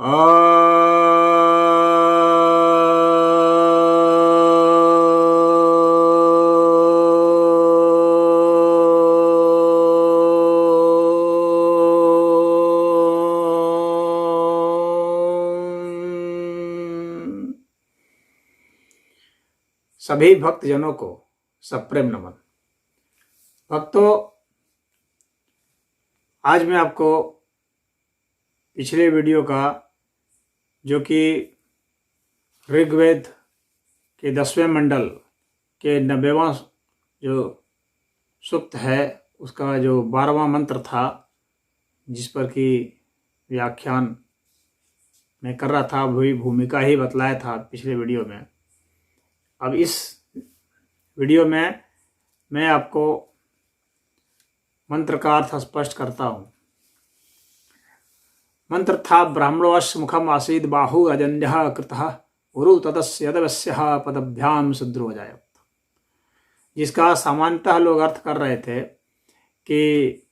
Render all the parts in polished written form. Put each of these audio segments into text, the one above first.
सभी भक्तजनों को सप्रेम नमन। भक्तों, आज मैं आपको पिछले वीडियो का, जो कि ऋग्वेद के 10वें मंडल के 90वां जो सूक्त है, उसका जो 12वां मंत्र था, जिस पर कि व्याख्यान मैं कर रहा था, वही भूमिका ही बतलाया था पिछले वीडियो में। अब इस वीडियो में मैं आपको मंत्र का अर्थ स्पष्ट करता हूँ। मंत्र था, ब्राह्मणोऽस्य मुखम आसीद बाहु अजन्यः कृतः उरु ततस्य यदवस्यः पदभ्याम शुद्रो जायत। जिसका सामान्यतः लोग अर्थ कर रहे थे कि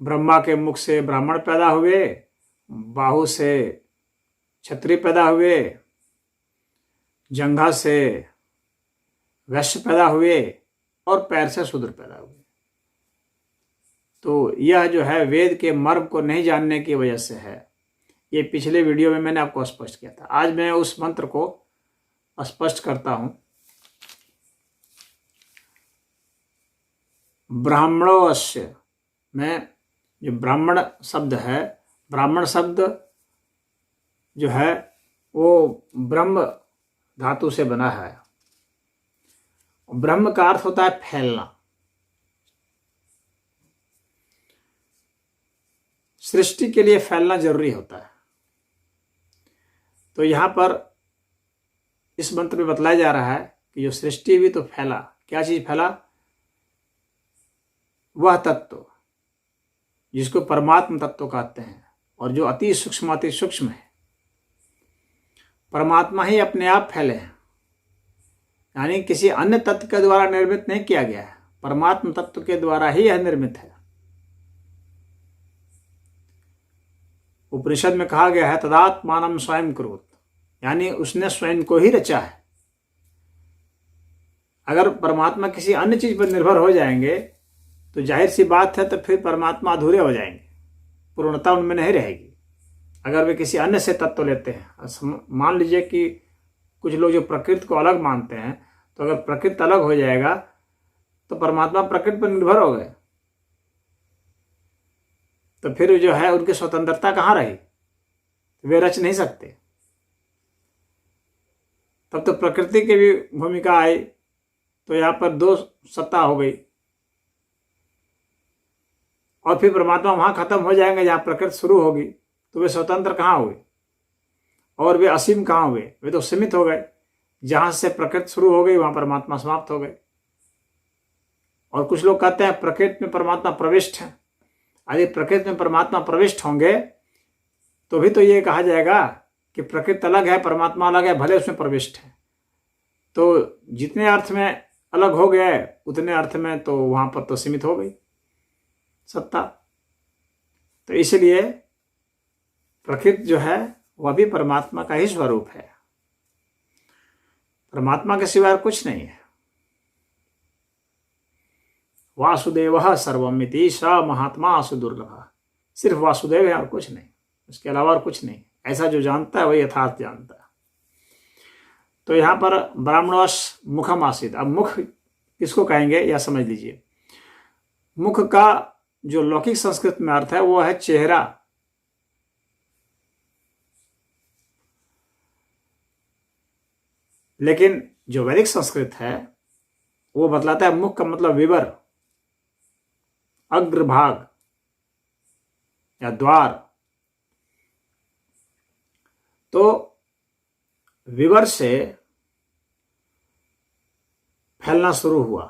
ब्रह्मा के मुख से ब्राह्मण पैदा हुए, बाहु से क्षत्रिय पैदा हुए, जंघा से वैश्य पैदा हुए और पैर से शूद्र पैदा हुए। तो यह जो है वेद के मर्म को नहीं जानने की वजह से है। ये पिछले वीडियो में मैंने आपको स्पष्ट किया था। आज मैं उस मंत्र को स्पष्ट करता हूं। ब्राह्मणोऽस्य में जो ब्राह्मण शब्द है, ब्राह्मण शब्द जो है वो ब्रह्म धातु से बना है। ब्रह्म का अर्थ होता है फैलना। सृष्टि के लिए फैलना जरूरी होता है। तो यहां पर इस मंत्र में बतलाया जा रहा है कि जो सृष्टि हुई तो फैला। क्या चीज फैला? वह तत्व जिसको परमात्म तत्व कहते हैं, और जो अति सूक्ष्म है। परमात्मा ही अपने आप फैले हैं, यानी किसी अन्य तत्व के द्वारा निर्मित नहीं किया गया है। परमात्म तत्व के द्वारा ही यह निर्मित है। उपनिषद में कहा गया है, तदात्मानं स्वयं करोत्, यानी उसने स्वयं को ही रचा है। अगर परमात्मा किसी अन्य चीज पर निर्भर हो जाएंगे तो जाहिर सी बात है, तो फिर परमात्मा अधूरे हो जाएंगे, पूर्णता उनमें नहीं रहेगी। अगर वे किसी अन्य से तत्व लेते हैं, मान लीजिए कि कुछ लोग जो प्रकृति को अलग मानते हैं, तो अगर प्रकृति अलग हो जाएगा तो परमात्मा प्रकृति पर निर्भर हो गए, तो फिर जो है उनकी स्वतंत्रता कहाँ रही? वे रच नहीं सकते। तब तो प्रकृति की भी भूमिका आई, तो यहाँ पर दो सत्ता हो गई, और फिर परमात्मा वहां खत्म हो जाएंगे जहां प्रकृति शुरू होगी। तो वे स्वतंत्र कहाँ हुए और वे असीम कहाँ हुए? वे तो सीमित हो गए। जहां से प्रकृति शुरू हो गई वहां परमात्मा समाप्त हो गए। और कुछ लोग कहते हैं प्रकृति में परमात्मा प्रविष्ट है। यदि प्रकृति में परमात्मा प्रविष्ट होंगे तो भी तो ये कहा जाएगा कि प्रकृति अलग है, परमात्मा अलग है, भले उसमें प्रविष्ट है। तो जितने अर्थ में अलग हो गए उतने अर्थ में तो वहां पर तो सीमित हो गई सत्ता। तो इसलिए प्रकृति जो है वह भी परमात्मा का ही स्वरूप है। परमात्मा के सिवाय कुछ नहीं है। वासुदेवः सर्वमिति स महात्मा सुदुर्लभः। सिर्फ वासुदेव है और कुछ नहीं, उसके अलावा और कुछ नहीं। ऐसा जो जानता है वही यथार्थ जानता है। तो यहां पर ब्राह्मणोऽस्य मुखम आसीत्। अब मुख किसको कहेंगे यह समझ लीजिए। मुख का जो लौकिक संस्कृत में अर्थ है वो है चेहरा। लेकिन जो वैदिक संस्कृत है वो बतलाता है मुख का मतलब विवर, अग्रभाग या द्वार। तो विवर से फैलना शुरू हुआ।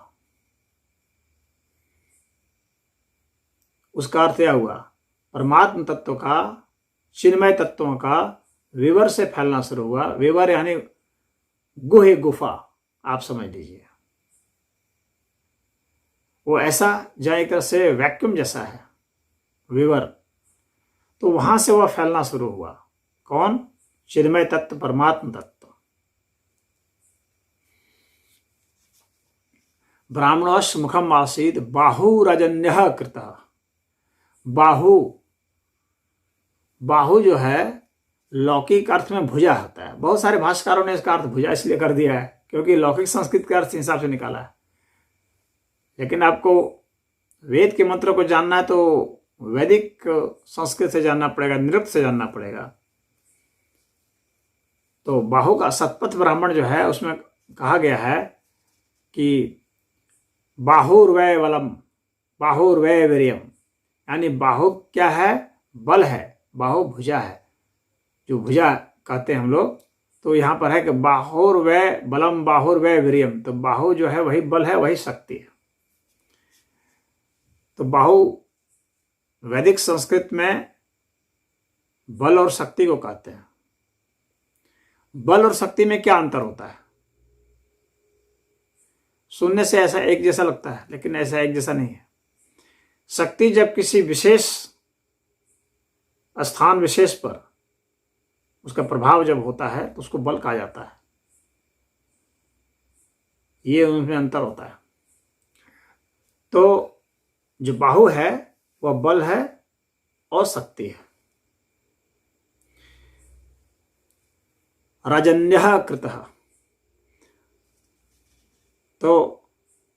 उसका अर्थ यह हुआ, परमात्म तत्व का, चिन्मय तत्वों का विवर से फैलना शुरू हुआ। विवर यानी गुहे, गुफा, आप समझ लीजिए। वो ऐसा जहाँ एक तरह से वैक्यूम जैसा है विवर। तो वहां से वह फैलना शुरू हुआ। कौन? चिन्मय तत्व, परमात्म तत्व। ब्राह्मणोश मुखम आसीद बाहुरजन्यः कृतः। बाहु, बाहु जो है लौकिक अर्थ में भुजा होता है। बहुत सारे भाष्यकारों ने इसका अर्थ भुजा इसलिए कर दिया है क्योंकि लौकिक संस्कृत के अर्थ के हिसाब से निकाला है। लेकिन आपको वेद के मंत्र को जानना है तो वैदिक संस्कृत से जानना पड़ेगा, निरुक्त से जानना पड़ेगा। तो बाहु का सतपथ ब्राह्मण जो है उसमें कहा गया है कि बाहुर्वय बलम, बाहुर्वय वीर्यम, यानी बाहु क्या है? बल है। बाहु भुजा है, जो भुजा कहते हैं हम लोग। तो यहाँ पर है कि बाहुर्वय बलम बाहुर्वय वीर्यम, तो बाहु जो है वही बल है, वही शक्ति है। तो बाहु वैदिक संस्कृत में बल और शक्ति को कहते हैं। बल और शक्ति में क्या अंतर होता है? सुनने से ऐसा एक जैसा लगता है, लेकिन ऐसा एक जैसा नहीं है। शक्ति जब किसी विशेष स्थान विशेष पर उसका प्रभाव जब होता है तो उसको बल कहा जाता है। ये उनमें अंतर होता है। तो जो बाहु है वह बल है और शक्ति है। राजन्यः कृतः, तो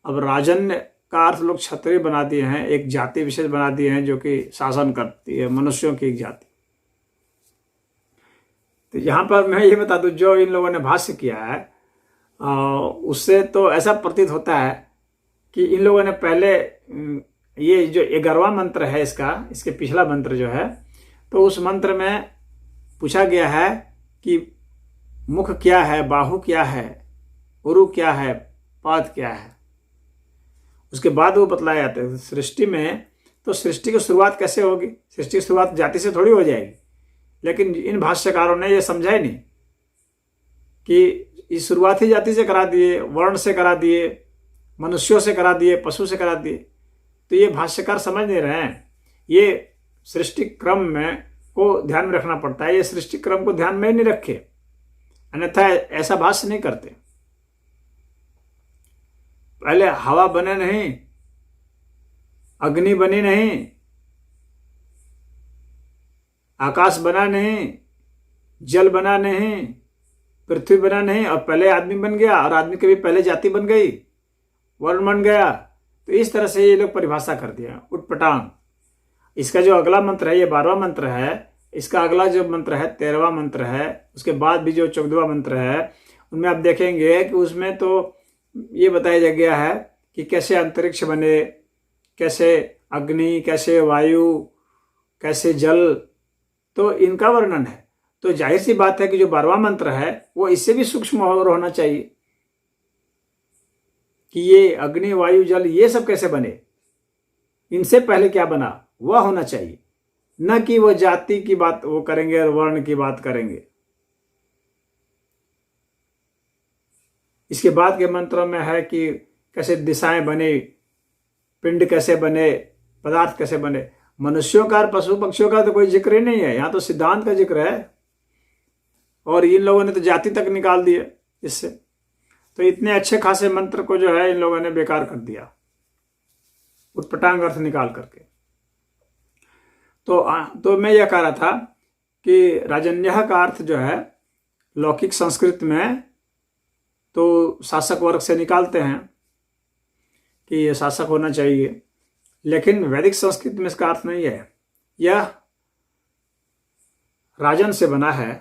अब राजन्य का अर्थ लोग क्षत्रिय बना दिए हैं, एक जाति विशेष बना दिए हैं जो कि शासन करती है, मनुष्यों की एक जाति। तो यहाँ पर मैं ये बता दूं, जो इन लोगों ने भाष्य किया है उससे तो ऐसा प्रतीत होता है कि इन लोगों ने पहले ये जो 11वां मंत्र है इसके पिछला मंत्र जो है, तो उस मंत्र में पूछा गया है कि मुख क्या है, बाहु क्या है, उरु क्या है, पाद क्या है। उसके बाद वो बतलाया जाता है सृष्टि में। तो सृष्टि की शुरुआत कैसे होगी? सृष्टि की शुरुआत जाति से थोड़ी हो जाएगी। लेकिन इन भाष्यकारों ने ये समझा ही नहीं कि इस शुरुआत ही जाति से करा दिए, वर्ण से करा दिए, मनुष्यों से करा दिए, पशु से करा दिए। तो ये भाष्यकार समझ नहीं रहे हैं। ये सृष्टि क्रम में को ध्यान में रखना पड़ता है। ये सृष्टि क्रम को ध्यान में ही नहीं रखे, अन्यथा ऐसा भाष्य नहीं करते। पहले हवा बने नहीं, अग्नि बनी नहीं, आकाश बना नहीं, जल बना नहीं, पृथ्वी बना नहीं, और पहले आदमी बन गया, और आदमी के भी पहले जाति बन गई, वर्ण बन गया। तो इस तरह से ये लोग परिभाषा कर दिया उटपटांग। इसका जो अगला मंत्र है, ये 12वां मंत्र है। इसका अगला जो मंत्र है 13वां मंत्र है। उसके बाद भी जो 14वां मंत्र है, उनमें आप देखेंगे कि उसमें तो ये बताया गया है कि कैसे अंतरिक्ष बने, कैसे अग्नि, कैसे वायु, कैसे जल, तो इनका वर्णन है। तो जाहिर सी बात है कि जो 12वां मंत्र है वो इससे भी सूक्ष्म और होना चाहिए कि ये अग्नि, वायु, जल ये सब कैसे बने, इनसे पहले क्या बना, वह होना चाहिए। न कि वो जाति की बात वो करेंगे और वर्ण की बात करेंगे। इसके बाद के मंत्रों में है कि कैसे दिशाएं बने, पिंड कैसे बने, पदार्थ कैसे बने। मनुष्यों का और पशु पक्षियों का तो कोई जिक्र ही नहीं है, यहाँ तो सिद्धांत का जिक्र है। और इन लोगों ने तो जाति तक निकाल दिया इससे। तो इतने अच्छे खासे मंत्र को जो है इन लोगों ने बेकार कर दिया, उटपटांग अर्थ निकाल करके। तो मैं यह कह रहा था कि राजन्यः का अर्थ जो है लौकिक संस्कृत में तो शासक वर्ग से निकालते हैं कि ये शासक होना चाहिए, लेकिन वैदिक संस्कृत में इसका अर्थ नहीं है। यह राजन से बना है।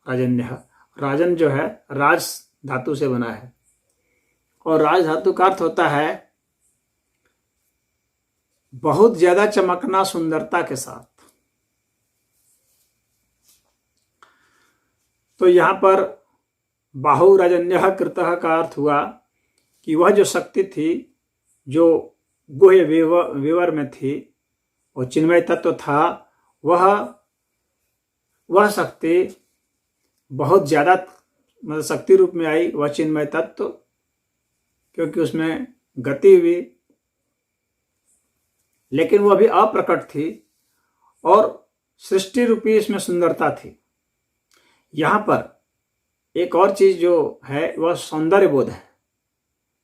राजन्यः, राजन जो है राज धातु से बना है, और राज धातु का अर्थ होता है बहुत ज्यादा चमकना, सुंदरता के साथ। तो यहां पर बाहुराजन्यः कृतः का अर्थ हुआ कि वह जो शक्ति थी जो गुह्य विवर में थी, वो चिन्मय तत्व था, वह शक्ति बहुत ज्यादा मतलब शक्ति रूप में आई, वह चिन्मय तत्व, क्योंकि उसमें गति हुई, लेकिन वह भी अप्रकट थी, और सृष्टि रूपी इसमें सुंदरता थी। यहाँ पर एक और चीज जो है वह सौंदर्य बोध है।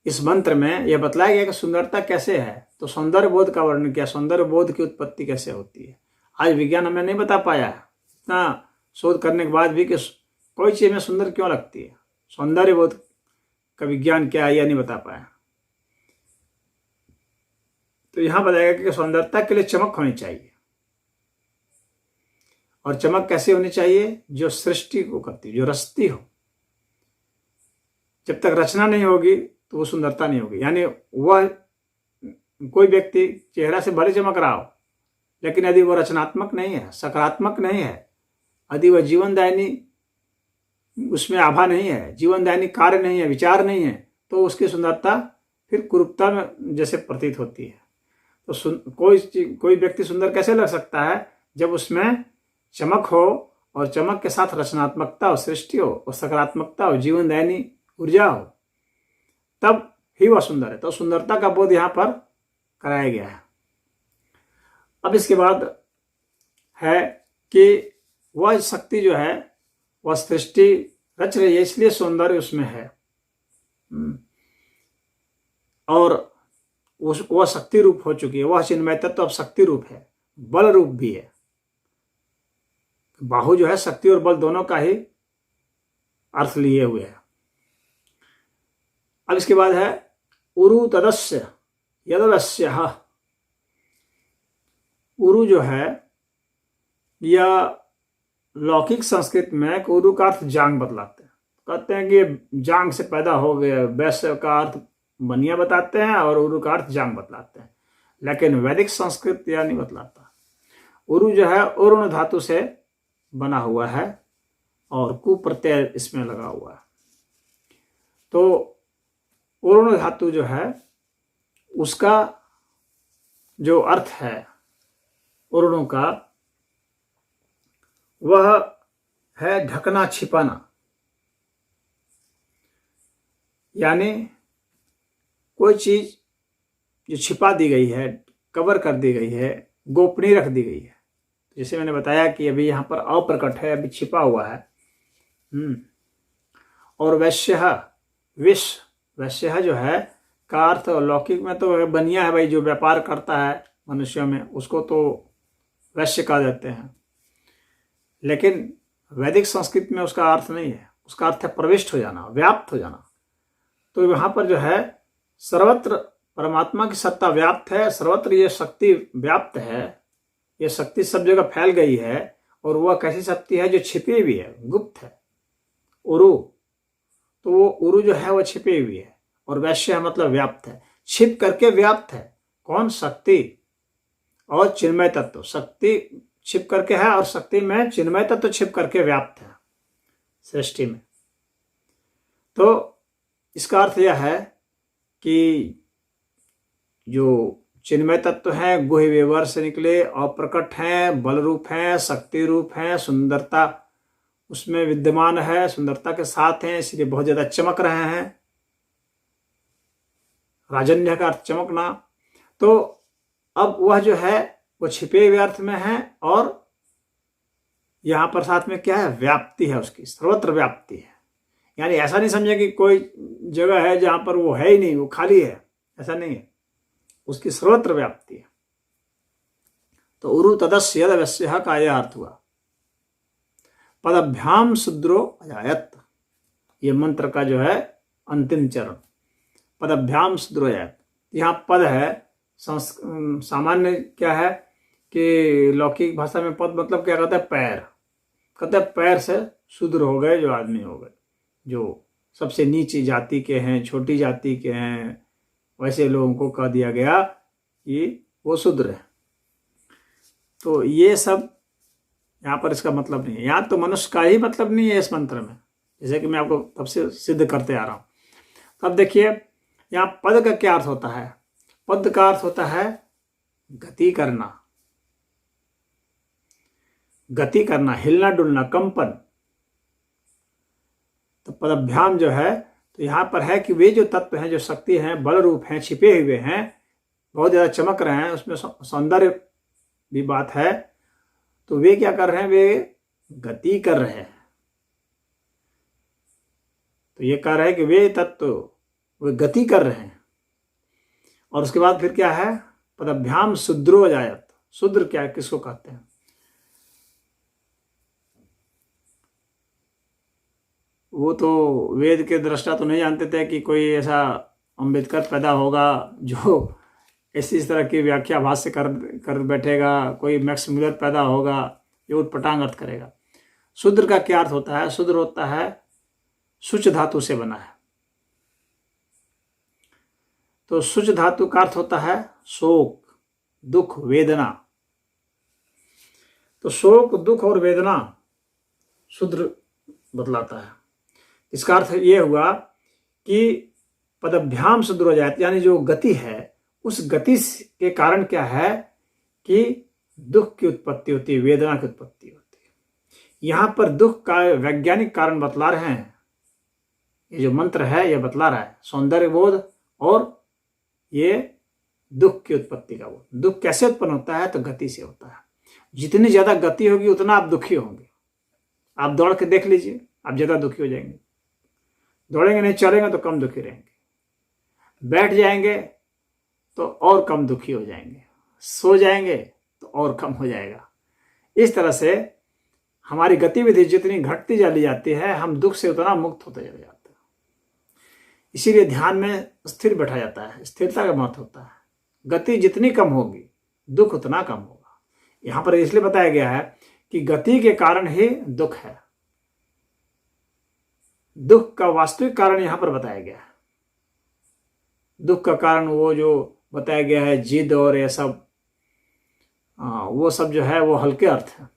इस मंत्र में यह बताया गया कि सुंदरता कैसे है, तो सौंदर्य बोध का वर्णन किया, सौंदर्य बोध की उत्पत्ति कैसे होती है। आज विज्ञान हमें नहीं बता पाया है, इतना शोध करने के बाद भी, कि कोई चीज हमें सुंदर क्यों लगती है। सौंदर्य बोध का विज्ञान क्या है यह नहीं बता पाया। तो यहां बताया गया कि सुंदरता के लिए चमक होनी चाहिए, और चमक कैसे होनी चाहिए, जो सृष्टि को करती, जो रचती हो। जब तक रचना नहीं होगी तो वो सुंदरता नहीं होगी। यानी वह कोई व्यक्ति चेहरा से भले चमक रहा हो, लेकिन यदि वह रचनात्मक नहीं है, सकारात्मक नहीं है, यदि वह जीवनदायिनी उसमें आभा नहीं है, जीवनदायिनी कार्य नहीं है, विचार नहीं है, तो उसकी सुंदरता फिर कुरूपता में जैसे प्रतीत होती है। तो कोई व्यक्ति सुंदर कैसे लग सकता है, जब उसमें चमक हो, और चमक के साथ रचनात्मकता हो, सृष्टि हो, और सकारात्मकता हो, जीवनदायिनी ऊर्जा हो, तब ही वह सुंदर है। तो सुंदरता का बोध यहाँ पर कराया गया है। अब इसके बाद है कि वह शक्ति जो है वह सृष्टि रच रही है, इसलिए सौंदर्य उसमें है। और वह शक्ति रूप हो चुकी है, वह चिन्मय तत्व अब शक्ति रूप है, बल रूप भी है। बाहु जो है शक्ति और बल दोनों का ही अर्थ लिए हुए है। अब इसके बाद है उरु तदस्य यदवस्य। उरु जो है यह लौकिक संस्कृत में उरु का अर्थ जांग बतलाते हैं। कहते हैं कि जांग से पैदा हो गए, वैश्य का अर्थ बनिया बताते हैं, और उरु का अर्थ जांग बतलाते हैं। लेकिन वैदिक संस्कृत यह नहीं बतलाता। उरु जो है उरुण धातु से बना हुआ है, और कु प्रत्यय इसमें लगा हुआ है। तो उरुण धातु जो है उसका जो अर्थ है उरुणों का, वह है ढकना, छिपाना। यानी कोई चीज जो छिपा दी गई है, कवर कर दी गई है, गोपनीय रख दी गई है। जैसे मैंने बताया कि अभी यहाँ पर अप्रकट है, अभी छिपा हुआ है। और वैश्य जो है का अर्थ लौकिक में तो बनिया है भाई, जो व्यापार करता है मनुष्यों में, उसको तो वैश्य कहा देते हैं। लेकिन वैदिक संस्कृत में उसका अर्थ नहीं है, उसका अर्थ है प्रविष्ट हो जाना, व्याप्त हो जाना। तो यहाँ पर जो है सर्वत्र परमात्मा की सत्ता व्याप्त है, सर्वत्र ये शक्ति व्याप्त है, ये शक्ति सब जगह फैल गई है। और वह कैसी शक्ति है, जो छिपी हुई है, गुप्त है। उरु, तो वो उरु जो है वह छिपी हुई है, और वैश्य मतलब व्याप्त है, छिप करके व्याप्त है। कौन? शक्ति और चिन्मय तत्व। शक्ति छिप करके है, और शक्ति में चिन्मय तत्व छिप करके व्याप्त है सृष्टि में। तो इसका अर्थ यह है कि जो चिन्मय तत्व है गुह्य विवर से निकले, अप्रकट हैं, बल रूप हैं, शक्ति रूप हैं, सुंदरता उसमें विद्यमान है, सुंदरता के साथ हैं, इसलिए बहुत ज्यादा चमक रहे हैं। राजन्य का अर्थ चमकना। तो अब वह जो है वो छिपे हुए अर्थ में है, और यहां पर साथ में क्या है, व्याप्ति है, उसकी सर्वत्र व्याप्ति है। यानी ऐसा नहीं समझे कि कोई जगह है जहां पर वो है ही नहीं, वो खाली है, ऐसा नहीं है, उसकी सर्वत्र व्याप्ति है। तो उरु तदस्य यदवस्य का यह अर्थ हुआ। पदभ्याम शुद्रो अजायत, ये मंत्र का जो है अंतिम चरण। पदभ्याम शुद्रो अजायत, यहाँ पद है। सामान्य क्या है कि लौकिक भाषा में पद मतलब क्या कहता है, पैर। कहते हैं पैर से शूद्र हो गए जो आदमी हो गए, जो सबसे नीची जाति के हैं, छोटी जाति के हैं, वैसे लोगों को कह दिया गया कि वो शूद्र है। तो ये सब यहाँ पर इसका मतलब नहीं है। यहाँ तो मनुष्य का ही मतलब नहीं है इस मंत्र में, जैसे कि मैं आपको तब से सिद्ध करते आ रहा हूँ। तब देखिए यहाँ पद का क्या अर्थ होता है। पद का अर्थ होता है गति करना, गति करना, हिलना डुलना, कंपन। तो पदभ्याम जो है, तो यहाँ पर है कि वे जो तत्व हैं, जो शक्ति हैं, बल रूप हैं, छिपे हुए हैं, बहुत ज्यादा चमक रहे हैं, उसमें सौंदर्य भी बात है। तो वे क्या कर रहे हैं, वे गति कर रहे हैं। तो ये कह रहे हैं कि वे तत्व वे गति कर रहे हैं। और उसके बाद फिर क्या है, पदभ्याम शुद्रो जायत। शुद्र क्या है, किसको कहते हैं? वो तो वेद के दृष्टा तो नहीं जानते थे कि कोई ऐसा अम्बेडकर पैदा होगा जो इस तरह की व्याख्या भाष्य कर बैठेगा, कोई मैक्स मिलर पैदा होगा जो उटपटांग अर्थ करेगा। शूद्र का क्या अर्थ होता है? शूद्र होता है शुच धातु से बना है। तो शुच धातु का अर्थ होता है शोक, दुख, वेदना। तो शोक, दुख और वेदना शूद्र बतलाता है। इसका अर्थ ये हुआ कि पदभ्याम शूद्र हो जाए, यानी जो गति है उस गति के कारण क्या है कि दुख की उत्पत्ति होती है, वेदना की उत्पत्ति होती है। यहां पर दुख का वैज्ञानिक कारण बतला रहे हैं। ये जो मंत्र है ये बतला रहा है सौंदर्य बोध और ये दुख की उत्पत्ति का बोध। दुख कैसे उत्पन्न होता है? तो गति से होता है। जितनी ज्यादा गति होगी उतना आप दुखी होंगे। आप दौड़ के देख लीजिए, आप ज्यादा दुखी हो जाएंगे। दौड़ेंगे नहीं, चलेंगे तो कम दुखी रहेंगे। बैठ जाएंगे तो और कम दुखी हो जाएंगे। सो जाएंगे तो और कम हो जाएगा। इस तरह से हमारी गतिविधि जितनी घटती चली जाती है, हम दुख से उतना मुक्त होते चले जाते हैं। इसीलिए ध्यान में स्थिर बैठा जाता है, स्थिरता का महत्व होता है। गति जितनी कम होगी दुख उतना कम होगा। यहां पर इसलिए बताया गया है कि गति के कारण ही दुख है। दुख का वास्तविक कारण यहां पर बताया गया है। दुख का कारण वो जो बताया गया है जिद और ये सब, वो सब जो है वो हल्के अर्थ है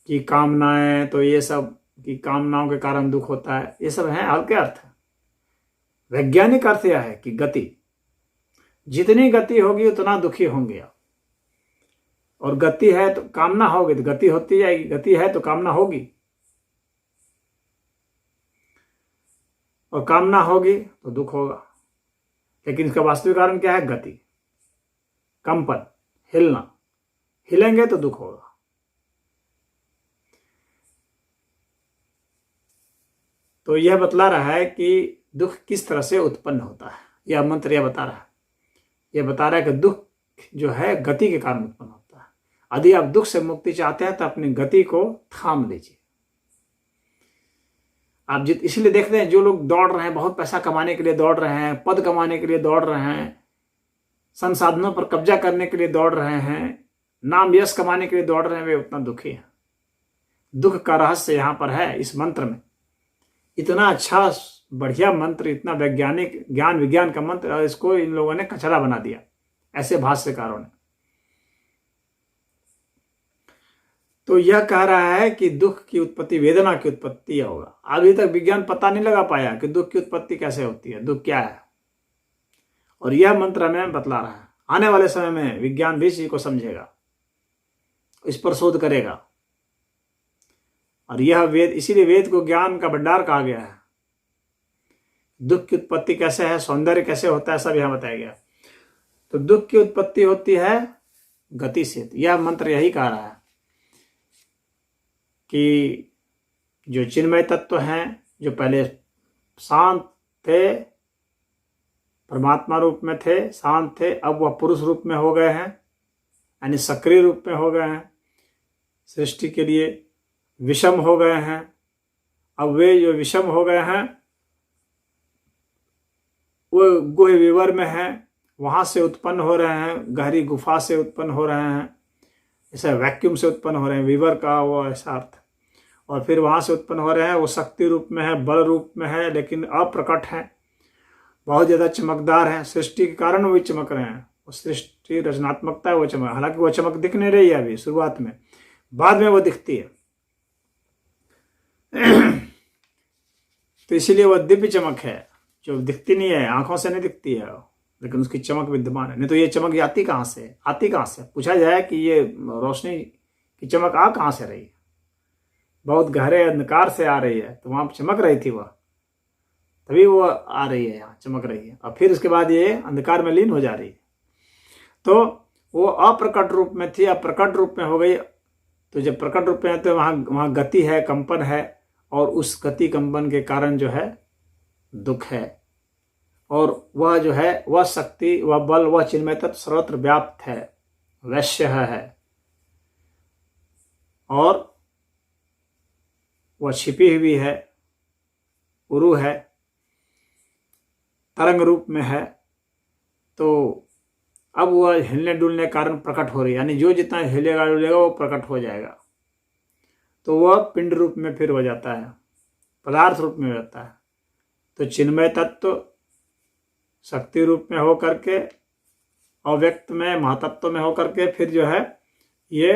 कि कामनाएं, तो ये सब कि कामनाओं के कारण दुख होता है, ये सब है हल्के अर्थ है। वैज्ञानिक अर्थ यह है कि गति जितनी गति होगी उतना दुखी होंगे आप। और गति है तो कामना होगी तो गति होती जाएगी, गति है तो कामना होगी, और कामना होगी तो दुख होगा। लेकिन इसका वास्तविक कारण क्या है? गति, कंपन, हिलना। हिलेंगे तो दुख होगा। तो यह बतला रहा है कि दुख किस तरह से उत्पन्न होता है। यह मंत्र यह बता रहा है। यह बता रहा है कि दुख जो है गति के कारण उत्पन्न होता है। यदि आप दुख से मुक्ति चाहते हैं तो अपनी गति को थाम लीजिए। आप इसलिए देखते हैं जो लोग दौड़ रहे हैं, बहुत पैसा कमाने के लिए दौड़ रहे हैं, पद कमाने के लिए दौड़ रहे हैं, संसाधनों पर कब्जा करने के लिए दौड़ रहे हैं, नाम यश कमाने के लिए दौड़ रहे हैं, वे उतना दुखी हैं। दुख का रहस्य यहां पर है इस मंत्र में। इतना अच्छा बढ़िया मंत्र, इतना वैज्ञानिक ज्ञान विज्ञान का मंत्र, और इसको इन लोगों ने कचरा बना दिया, ऐसे भाष्यकारों ने। तो यह कह रहा है कि दुख की उत्पत्ति वेदना की उत्पत्ति होगा। अभी तक विज्ञान पता नहीं लगा पाया कि दुख की उत्पत्ति कैसे होती है, दुख क्या है। और यह मंत्र हमें बतला रहा है। आने वाले समय में विज्ञान भी इसी को समझेगा, इस पर शोध करेगा। और यह वेद, इसीलिए वेद को ज्ञान का भंडार कहा गया है। दुख की उत्पत्ति कैसे है, सौंदर्य कैसे होता है, सब यहां बताया गया। तो दुख की उत्पत्ति होती है गति से। यह मंत्र यही कह रहा है कि जो चिन्मय तत्व हैं, जो पहले शांत थे, परमात्मा रूप में थे, शांत थे, अब वह पुरुष रूप में हो गए हैं, यानी सक्रिय रूप में हो गए हैं, सृष्टि के लिए विषम हो गए हैं। अब वे जो विषम हो गए हैं वो गुह विवर में हैं, वहां से उत्पन्न हो रहे हैं, गहरी गुफा से उत्पन्न हो रहे हैं, ऐसा वैक्यूम से उत्पन्न हो रहे हैं, विवर का वो ऐसा अर्थ। और फिर वहां से उत्पन्न हो रहे हैं, वो शक्ति रूप में है, बल रूप में है, लेकिन अप्रकट है, बहुत ज्यादा चमकदार है। सृष्टि के कारण वो चमक रहे हैं, वो सृष्टि रचनात्मकता है, वो चमक। हालांकि वो चमक दिख नहीं रही है अभी शुरुआत में, बाद में वो दिखती है। तो इसीलिए वो दिव्य चमक है जो दिखती नहीं है, आंखों से नहीं दिखती है, लेकिन उसकी चमक विद्यमान है। नहीं तो ये चमक आती कहाँ से? आती कहाँ से? पूछा जाए कि ये रोशनी की चमक आ कहाँ से रही है? बहुत गहरे अंधकार से आ रही है, तो वहां चमक रही थी वह, तभी वो आ रही है, यहाँ चमक रही है। और फिर उसके बाद ये अंधकार में लीन हो जा रही है। तो वो अप्रकट रूप में थी, अब प्रकट रूप में हो गई। तो जब प्रकट रूप में है तो वहाँ गति है, कंपन है, और उस गति कंपन के कारण जो है दुख है। और वह जो है, वह शक्ति, वह बल, वह चिन्मय तत्व सर्वत्र व्याप्त है, वैश्य है, और वह छिपी हुई है, उरु है, तरंग रूप में है। तो अब वह हिलने डुलने के कारण प्रकट हो रही है, यानी जो जितना हिलेगा डुलेगा वो प्रकट हो जाएगा। तो वह पिंड रूप में फिर हो जाता है, पदार्थ रूप में हो जाता है। तो चिन्मय तत्व शक्ति रूप में हो करके, अव्यक्त में, महातत्व में हो करके, फिर जो है ये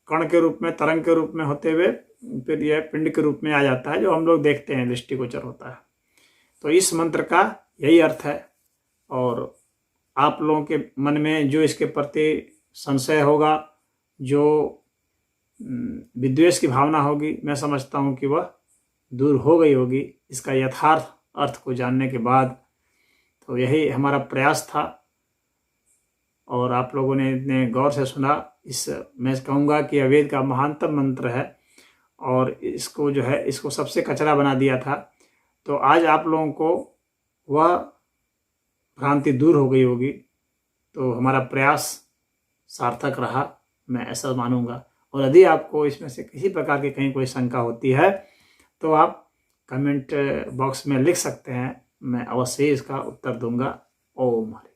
कण के रूप में, तरंग के रूप में होते हुए फिर यह पिंड के रूप में आ जाता है, जो हम लोग देखते हैं, दृष्टिगोचर होता है। तो इस मंत्र का यही अर्थ है। और आप लोगों के मन में जो इसके प्रति संशय होगा, जो विद्वेष की भावना होगी, मैं समझता हूँ कि वह दूर हो गई होगी इसका यथार्थ अर्थ को जानने के बाद। तो यही हमारा प्रयास था, और आप लोगों ने इतने गौर से सुना। इस मैं कहूँगा कि वेद का महानतम मंत्र है, और इसको जो है, इसको सबसे कचरा बना दिया था। तो आज आप लोगों को वह भ्रांति दूर हो गई होगी। तो हमारा प्रयास सार्थक रहा, मैं ऐसा मानूंगा। और यदि आपको इसमें से किसी प्रकार की कहीं कोई शंका होती है तो आप कमेंट बॉक्स में लिख सकते हैं, मैं अवश्य ही इसका उत्तर दूंगा। ओम हरि।